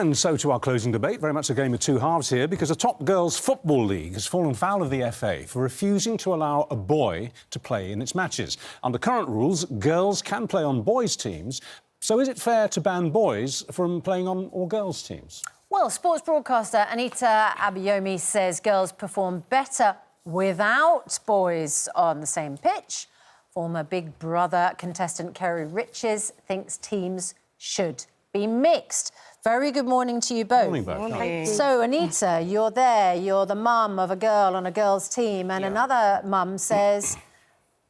And so to our closing debate, very much a game of two halves here, because a top girls' football league has fallen foul of the FA for refusing to allow a boy to play in its matches. Under current rules, girls can play on boys' teams, so is it fair to ban boys from playing on all girls' teams? Well, sports broadcaster Anita Abayomi says girls perform better without boys on the same pitch. Former Big Brother contestant Kerry Riches thinks teams should be mixed. Very good morning to you both. Morning, both. Morning. So, Anita, you're there, you're the mum of a girl on a girls' team, and another mum says,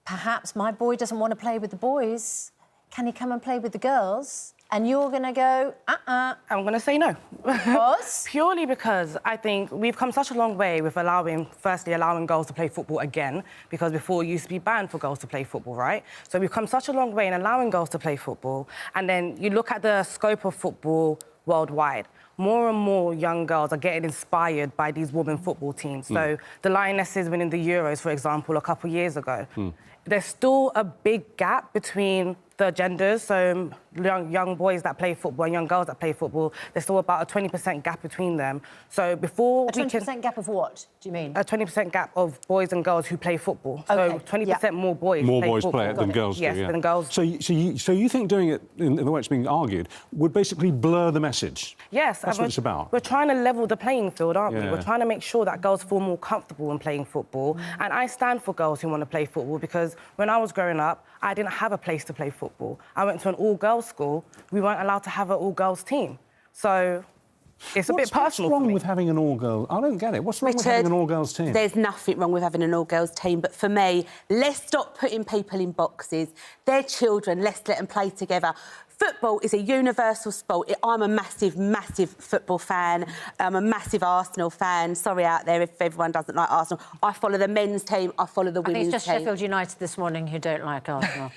perhaps my boy doesn't want to play with the boys. Can he come and play with the girls? And you're going to go, I'm going to say no. Because? Purely because I think we've come such a long way with firstly allowing girls to play football again, because before it used to be banned for girls to play football, right? So we've come such a long way in allowing girls to play football. And then you look at the scope of football worldwide. More and more young girls are getting inspired by these women football teams. So the Lionesses winning the Euros, for example, a couple of years ago. There's still a big gap between the genders, so young boys that play football and young girls that play football, there's still about a 20% gap between them. So before a 20% gap of what, do you mean? A 20% gap of boys and girls who play football. Okay. So 20% more boys play it than girls do, than girls. So you think doing it in the way it's being argued would basically blur the message? Yes. That's what it's about. We're trying to level the playing field, aren't we? Yeah. We're trying to make sure that girls feel more comfortable in playing football. And I stand for girls who want to play football, because when I was growing up, I didn't have a place to play football. I went to an all-girls school. We weren't allowed to have an all-girls team. So it's a bit personal. What's wrong with having an all-girls? I don't get it. What's wrong with having an all-girls team? There's nothing wrong with having an all-girls team, but for me, let's stop putting people in boxes. They're children. Let's let them play together. Football is a universal sport. I'm a massive, massive football fan. I'm a massive Arsenal fan. Sorry out there if everyone doesn't like Arsenal. I follow the men's team. I follow the women's team. I think it's just Sheffield United this morning who don't like Arsenal.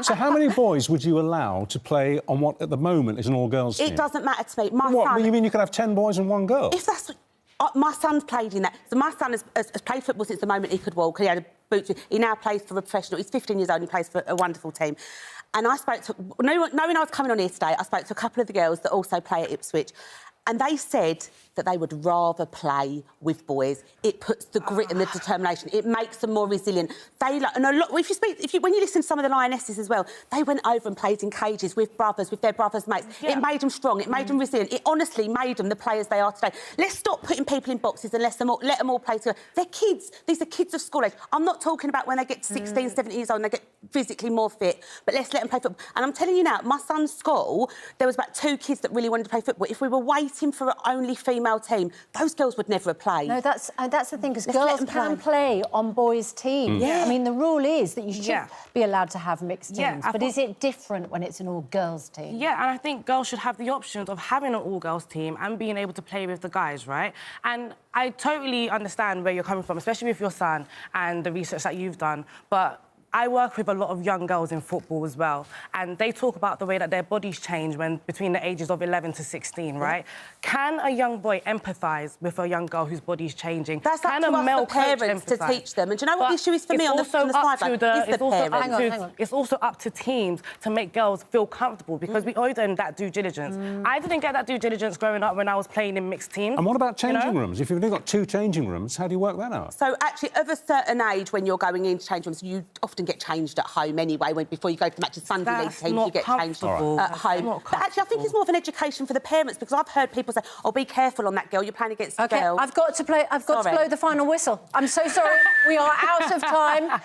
So how many boys would you allow to play on what at the moment is an all-girls team? It doesn't matter to me. My what? son... You mean you could have 10 boys and 1 girl? If that's... my son's played in that. So my son has played football since the moment he could walk. He had a boots. He now plays for a professional. He's 15 years old and he plays for a wonderful team. And I spoke to... Knowing I was coming on here today, I spoke to a couple of the girls that also play at Ipswich, and they said that they would rather play with boys. It puts the grit and the determination. It makes them more resilient. They like, and a lot. When you listen to some of the Lionesses as well, they went over and played in cages with brothers, with their brothers' mates. Yeah. It made them strong. It made them resilient. It honestly made them the players they are today. Let's stop putting people in boxes and let them all play together. They're kids. These are kids of school age. I'm not talking about when they get to 16, 17 years old and they get physically more fit, but let's let them play football. And I'm telling you now, my son's school, there was about 2 kids that really wanted to play football. If we were waiting for an only female team, those girls would never have played. No, that's the thing, because girls can play on boys' teams. Yeah. I mean, the rule is that you should be allowed to have mixed teams, but is it different when it's an all-girls team? Yeah, and I think girls should have the options of having an all-girls team and being able to play with the guys, right? And I totally understand where you're coming from, especially with your son and the research that you've done, but I work with a lot of young girls in football as well, and they talk about the way that their bodies change between the ages of 11 to 16, right? Can a young boy empathise with a young girl whose body's changing? That's up to us, the parents, to teach them. And do you know what the issue is for me on the sideline? It's also up to teams to make girls feel comfortable, because we owe them that due diligence. I didn't get that due diligence growing up when I was playing in mixed teams. And what about changing rooms? If you've only got 2 changing rooms, how do you work that out? So, actually, of a certain age, when you're going into change rooms, you often get changed at home anyway. Before you go to the matches, Sunday league teams, you get changed at home. But actually, I think it's more of an education for the parents, because I've heard people say, "Oh, be careful on that girl. You're playing against a girl." I've got to blow the final whistle. I'm so sorry. We are out of time.